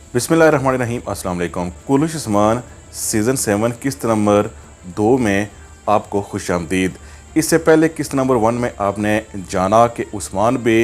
बिस्मिल्लाहिर्रहमानिर्रहीम। अस्सलाम वालेकुम। कुलुश उस्मान सीज़न 7 किस्त नंबर 2 में आपको खुशामदीद। इससे पहले किस्त नंबर 1 में आपने जाना कि उस्मान बे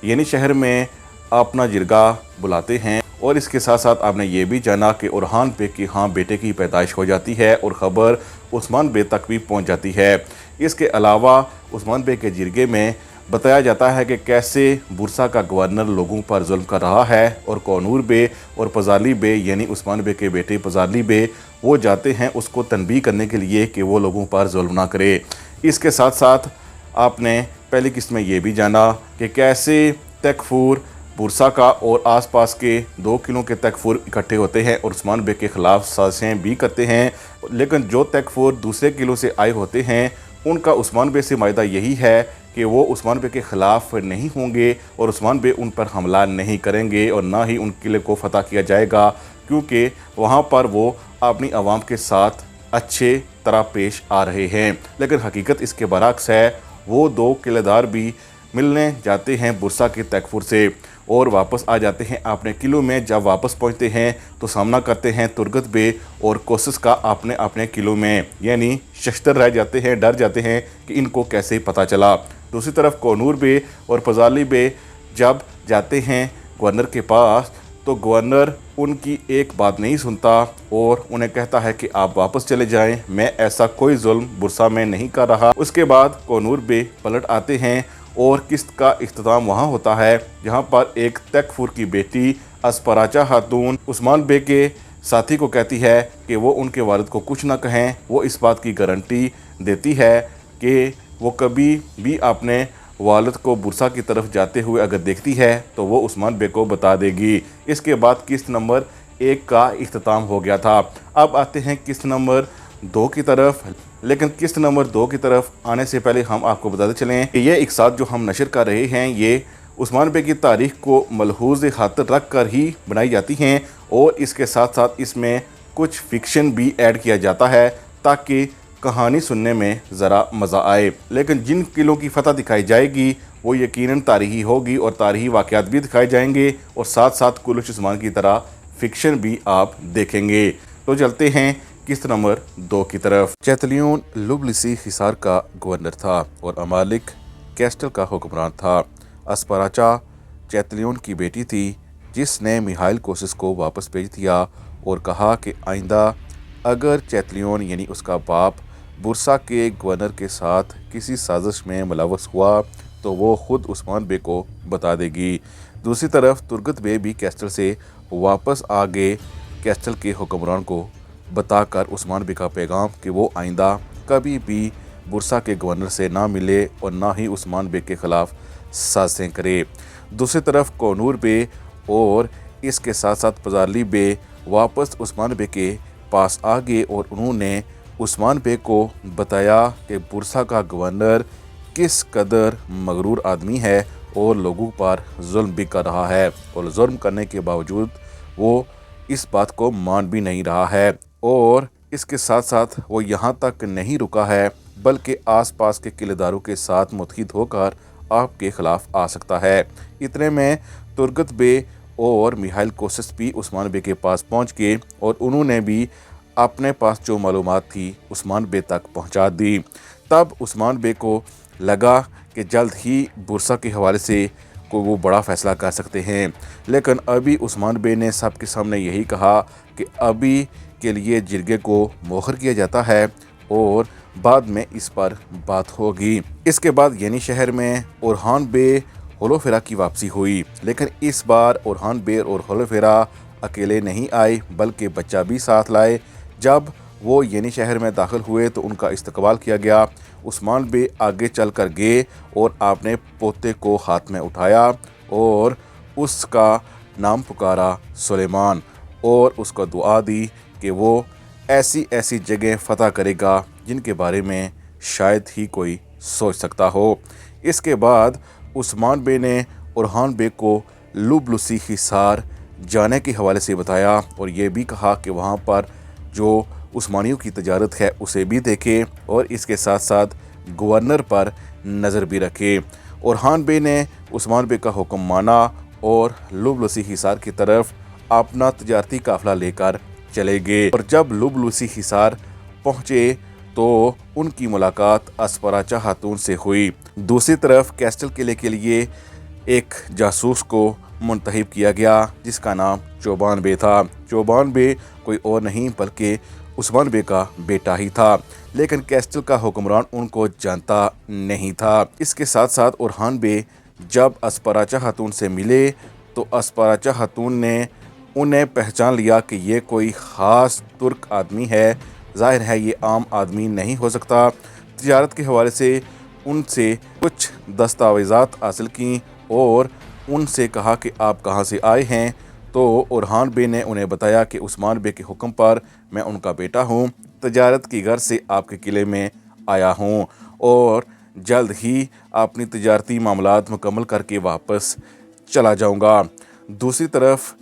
यानी शहर में अपना जिरगा बुलाते हैं, और इसके साथ साथ आपने ये भी जाना कि उरहान बे की बेटे की पैदाइश हो जाती है और ख़बर उस्मान बे तक भी पहुंच जाती है। इसके अलावा उस्मान बे के जिरगे में बताया जाता है कि कैसे बुरसा का गवर्नर लोगों पर जुल्म कर रहा है, और कौनूर बे और पजाली बे यानी उस्मान बे के बेटे पजाली बे वो जाते हैं उसको तनबीह करने के लिए कि वो लोगों पर जुल्म ना करे। इसके साथ साथ आपने पहली किस्त में ये भी जाना कि कैसे तकफूर बुरसा का और आसपास के 2 किलों के तकफूर इकट्ठे होते हैं और उस्मान बे के ख़िलाफ़ साजिशें भी करते हैं, लेकिन जो तकफूर दूसरे किलों से आए होते हैं उनका उस्मान बे से मायदा यही है कि वो उस्मान बे के ख़िलाफ़ नहीं होंगे और उस्मान बे उन पर हमला नहीं करेंगे और ना ही उन किले को फ़तह किया जाएगा, क्योंकि वहाँ पर वो अपनी आवाम के साथ अच्छे तरह पेश आ रहे हैं। लेकिन हकीकत इसके बरक्स है। वो 2 किलेदार भी मिलने जाते हैं बुरसा के तकफूर से और वापस आ जाते हैं अपने किलों में। जब वापस पहुंचते हैं तो सामना करते हैं तुर्गत बे और कोसस का अपने अपने किलों में, यानी शश्तर रह जाते हैं, डर जाते हैं कि इनको कैसे पता चला। दूसरी तरफ कौनूर बे और फजाली बे जब जाते हैं गवर्नर के पास तो गवर्नर उनकी एक बात नहीं सुनता और उन्हें कहता है कि आप वापस चले जाएं, मैं ऐसा कोई जुल्म बुरसा में नहीं कर रहा। उसके बाद कौनूर बे पलट आते हैं और किस्त का इख्तिताम वहाँ होता है जहाँ पर एक तकफूर की बेटी अस्पराचा खातून उस्मान बे के साथी को कहती है कि वो उनके वालिद को कुछ ना कहें। वो इस बात की गारंटी देती है कि वो कभी भी अपने वालिद को बुरसा की तरफ जाते हुए अगर देखती है तो वो उस्मान बे को बता देगी। इसके बाद किस्त नंबर 1 का इख्तिताम हो गया था। अब आते हैं किस्त नंबर 2 की तरफ, लेकिन किस्त नंबर 2 की तरफ आने से पहले हम आपको बताते चलें कि ये इकसात जो हम नशर कर रहे हैं ये उस्मान बे की तारीख़ को मलहूज़ खातिर रख कर ही बनाई जाती हैं, और इसके साथ साथ इसमें कुछ फ़िक्शन भी ऐड किया जाता है ताकि कहानी सुनने में ज़रा मज़ा आए। लेकिन जिन किलों की फ़तह दिखाई जाएगी वो यकीनन तारीख़ी होगी और तारीख़ी वाक़यात भी दिखाए जाएंगे और साथ साथ कुलुश उस्मान की तरह फ़िक्शन भी आप देखेंगे। तो चलते हैं किस्त नंबर 2 की तरफ। चैतलियोन लुबलिसी हिसार का गवर्नर था और अमालिक कैस्टल का हुक्मरान था। अस्पराचा चैतलियोन की बेटी थी जिसने मिहाइल कोसिस को वापस भेज दिया और कहा कि आइंदा अगर चैतलियोन यानी उसका बाप बुरसा के गवर्नर के साथ किसी साजिश में मुलव्वस हुआ तो वो ख़ुद उस्मान बे को बता देगी। दूसरी तरफ तुर्गत बे भी कैस्टल से वापस आ गए कैस्टल के हुक्मरान को बताकर उस्मान बे का पैगाम कि वो आइंदा कभी भी बुरसा के गवर्नर से ना मिले और ना ही उस्मान बे के ख़िलाफ़ साजिशें करे। दूसरी तरफ कौनूर बे और इसके साथ साथ पजाली बे वापस उस्मान बे के पास आ गए और उन्होंने उस्मान बे को बताया कि बुरसा का गवर्नर किस कदर मगरूर आदमी है और लोगों पर जुल्म भी कर रहा है, और जुल्म करने के बावजूद वो इस बात को मान भी नहीं रहा है। और इसके साथ साथ वो यहाँ तक नहीं रुका है बल्कि आसपास के किलेदारों के साथ मुत्तहिद होकर आपके ख़िलाफ़ आ सकता है। इतने में तुर्गत बे और मिहाइल कोसिस भी उस्मान बे के पास पहुँच गए और उन्होंने भी अपने पास जो मालूमात थी उस्मान बे तक पहुँचा दी। तब उस्मान बे को लगा कि जल्द ही बुरसा के हवाले से को वो बड़ा फ़ैसला कर सकते हैं, लेकिन अभी उस्मान बे ने सबके सामने यही कहा कि अभी के लिए जिरगे को मोहर किया जाता है और बाद में इस पर बात होगी। इसके बाद यानी शहर में उरहान बे होलोफेरा की वापसी हुई, लेकिन इस बार उरहान बे और होलोफेरा अकेले नहीं आए बल्कि बच्चा भी साथ लाए। जब वो यानी शहर में दाखिल हुए तो उनका इस्तकबाल किया गया। उस्मान बे आगे चल कर गए और आपने पोते को हाथ में उठाया और उसका नाम पुकारा सुलेमान, और उसको दुआ दी कि वो ऐसी ऐसी जगह फ़तह करेगा जिनके बारे में शायद ही कोई सोच सकता हो। इसके बाद उस्मान बे ने उरहान बे को लुबलुसी हिसार जाने के हवाले से बताया और ये भी कहा कि वहाँ पर जो उस्मानियों की तजारत है उसे भी देखे और इसके साथ साथ गवर्नर पर नज़र भी रखे। उरहान बे ने उस्मान बे का हुक्म माना और लुबलुसी हिसार की तरफ अपना तजारती काफिला लेकर चले गए और जब लुबलुसी हिसार पहुंचे तो उनकी मुलाकात अस्पराचा खातून से हुई। दूसरी तरफ कैस्टल किले के लिए एक जासूस को मुंतखब किया गया जिसका नाम चौबान बे था। चौबान बे कोई और नहीं बल्कि उस्मान बे का बेटा ही था, लेकिन कैस्टल का हुक्मरान उनको जानता नहीं था। इसके साथ साथ ओरहान बे जब अस्पराचा खातून से मिले तो अस्पराचा खातून ने उन्हें पहचान लिया कि ये कोई ख़ास तुर्क आदमी है। ज़ाहिर है ये आम आदमी नहीं हो सकता। तिजारत के हवाले से उनसे कुछ दस्तावेज़ात हासिल की और उनसे कहा कि आप कहाँ से आए हैं। तो ओरहान बे ने उन्हें बताया कि उस्मान बे के हुक्म पर मैं उनका बेटा हूँ, तिजारत की गर्ज से आपके किले में आया हूँ और जल्द ही अपनी तिजारती मामलात मुकम्मल करके वापस चला जाऊँगा। दूसरी तरफ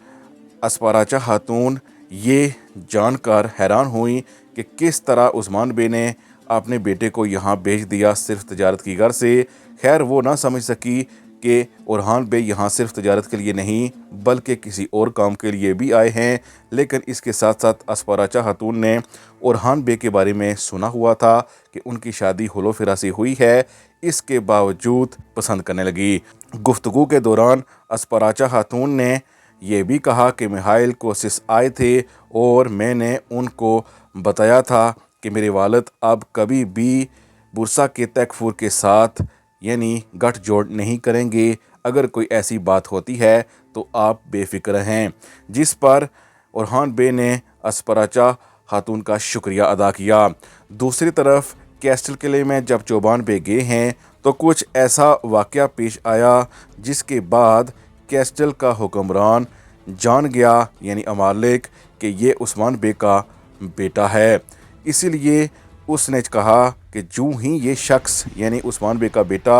अस्पराचा खातून ये जानकर हैरान हुई कि किस तरह उस्मान बे ने अपने बेटे को यहाँ भेज दिया सिर्फ तिजारत की गर्ज से। खैर वो ना समझ सकी कि ओरहान बे यहाँ सिर्फ तिजारत के लिए नहीं बल्कि किसी और काम के लिए भी आए हैं। लेकिन इसके साथ साथ अस्पराचा खातून ने ओरहान बे के बारे में सुना हुआ था कि उनकी शादी हुलो फिरा से हुई है, इसके बावजूद पसंद करने लगी। गुफ्तगू के दौरान अस्पराचा खातून ने यह भी कहा कि मिहाइल कोसिस आए थे और मैंने उनको बताया था कि मेरे वालिद अब कभी भी बुरसा के तैकफूर के साथ यानी गठजोड़ नहीं करेंगे। अगर कोई ऐसी बात होती है तो आप बेफिक्र हैं। जिस पर ओरहान बे ने अस्पराचा खातून का शुक्रिया अदा किया। दूसरी तरफ कैस्टल किले में जब चौबान बे गए हैं तो कुछ ऐसा वाक़या पेश आया जिसके बाद कैस्टल का हुक्मरान जान गया यानी अमालिक कि ये उस्मान बे का बेटा है। इसीलिए उसने कहा कि जो ही ये शख्स यानी उस्मान बे का बेटा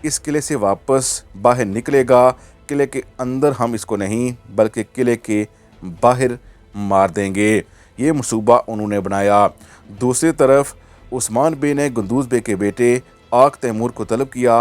इस किले से वापस बाहर निकलेगा, किले के अंदर हम इसको नहीं बल्कि किले के बाहर मार देंगे। ये मंसूबा उन्होंने बनाया। दूसरी तरफ उस्मान बे ने गुंदूज बे के बेटे आक तैमूर को तलब किया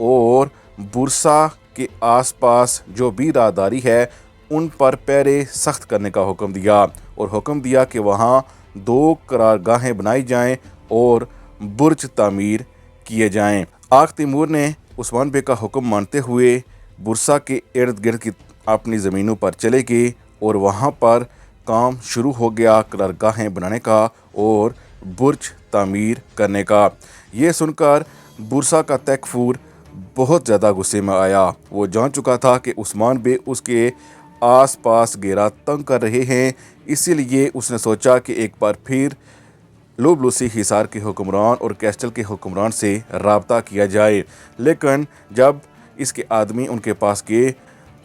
और बुरसा के आसपास जो भी राहदारी है उन पर पहरे सख्त करने का हुक्म दिया और हुक्म दिया कि वहाँ 2 करारगाहें बनाई जाएं और बुर्ज तामीर किए जाएं। आक तैमूर ने उस्मान बे का हुक्म मानते हुए बुरसा के इर्द गिर्द की अपनी ज़मीनों पर चले गए और वहाँ पर काम शुरू हो गया करारगाहें बनाने का और बुर्ज तामीर करने का। ये सुनकर बुरसा का तैकफूर बहुत ज़्यादा गुस्से में आया। वो जान चुका था कि उस्मान बे उसके आसपास घेरा तंग कर रहे हैं, इसीलिए उसने सोचा कि एक बार फिर लुबलुसी हिसार के हुक्मरान और कैस्टल के हुक्मरान से रब्ता किया जाए। लेकिन जब इसके आदमी उनके पास गए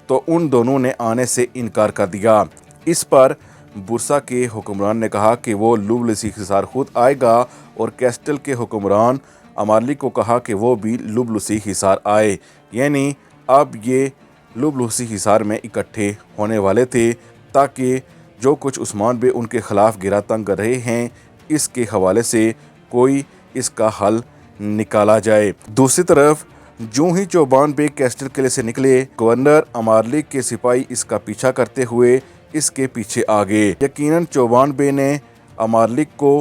तो उन दोनों ने आने से इनकार कर दिया। इस पर बुरसा के हुक्मरान ने कहा कि वो लुबलुसी हिसार खुद आएगा और कैस्टल के हुक्मरान अमालिक को कहा कि वो भी लुबलुसी हिसार आए। यानी अब ये लुबलुसी हिसार में इकट्ठे होने वाले थे ताकि जो कुछ उस्मान बे उनके ख़िलाफ़ गिरा तंग कर रहे हैं इसके हवाले से कोई इसका हल निकाला जाए। दूसरी तरफ जो ही चौबान बे कैस्टल किले से निकले, गवर्नर अमालिक के सिपाही इसका पीछा करते हुए इसके पीछे आ गए। यकीनन चौबान बे ने अमालिक को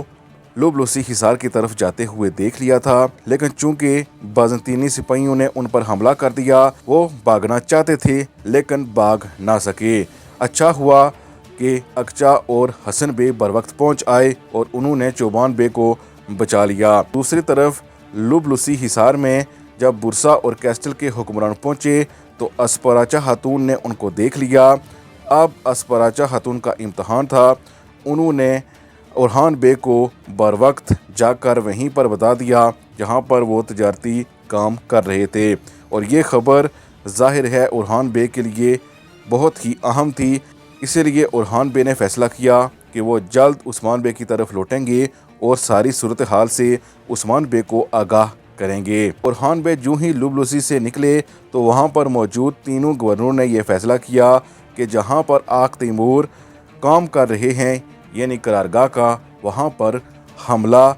लुबलुसी हिसार की तरफ जाते हुए देख लिया था, लेकिन चूंकि बाज़ंतीनी सिपाहियों ने उन पर हमला कर दिया, वो भागना चाहते थे लेकिन भाग ना सके। अच्छा हुआ कि अकचा और हसन बे बर वक्त पहुँच आए और उन्होंने चौबान बे को बचा लिया। दूसरी तरफ लुबलुसी हिसार में जब बुरसा और कैस्टल के हुक्मरान पहुँचे तो अस्पराचा खातून ने उनको देख लिया। अब अस्पराचा खातून का इम्तहान था। उन्होंने ओरहान बे को बर वक्त जाकर वहीं पर बता दिया जहाँ पर वो तजारती काम कर रहे थे और ये ख़बर ज़ाहिर है ओरहान बे के लिए बहुत ही अहम थी। इसीलिए ओरहान बे ने फ़ैसला किया कि वो जल्द उस्मान बे की तरफ लौटेंगे और सारी सूरत हाल से उस्मान बे को आगाह करेंगे। ओरहान बे जो ही लुबलुसी से निकले तो वहाँ पर मौजूद तीनों गवर्नरों ने यह फ़ैसला किया कि जहाँ पर आक तैमूर काम कर रहे हैं यानी करारगाह का, वहाँ पर हमला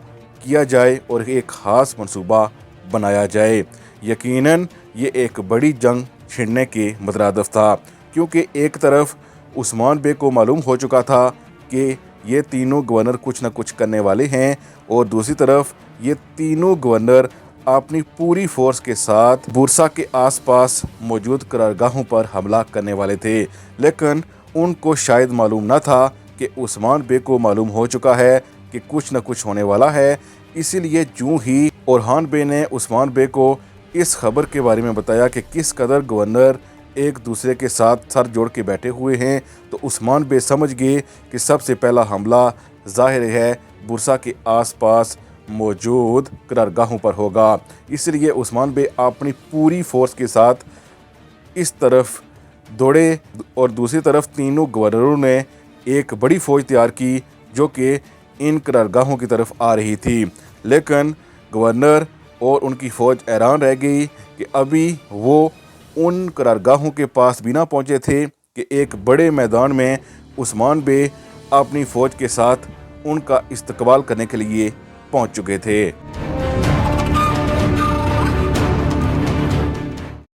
किया जाए और एक ख़ास मंसूबा बनाया जाए। यकीनन ये एक बड़ी जंग छिड़ने के मुतरादिफ था, क्योंकि एक तरफ عثمان بے کو معلوم ہو چکا تھا کہ یہ تینوں گورنر کچھ نہ کچھ کرنے والے ہیں، اور دوسری طرف یہ تینوں گورنر اپنی پوری فورس کے ساتھ بورسا کے آس پاس موجود قرارگاہوں پر حملہ کرنے والے تھے، لیکن ان کو شاید معلوم نہ تھا کہ عثمان بے کو معلوم ہو چکا ہے کہ کچھ نہ کچھ ہونے والا ہے۔ اسی لیے جو ہی اورحان بے نے عثمان بے کو اس خبر کے بارے میں بتایا کہ کس قدر گورنر ایک دوسرے کے ساتھ سر جوڑ کے بیٹھے ہوئے ہیں، تو عثمان بے سمجھ گئے کہ سب سے پہلا حملہ ظاہر ہے بورسا کے آس پاس موجود قرارگاہوں پر ہوگا۔ اس لیے عثمان بے اپنی پوری فورس کے ساتھ اس طرف دوڑے، اور دوسری طرف تینوں گورنروں نے ایک بڑی فوج تیار کی جو کہ ان قرارگاہوں کی طرف آ رہی تھی، لیکن گورنر اور ان کی فوج حیران رہ گئی کہ ابھی وہ ان قرارگاہوں کے پاس بھی نہ پہنچے تھے کہ ایک بڑے میدان میں عثمان بے اپنی فوج کے ساتھ ان کا استقبال کرنے کے لیے پہنچ چکے تھے۔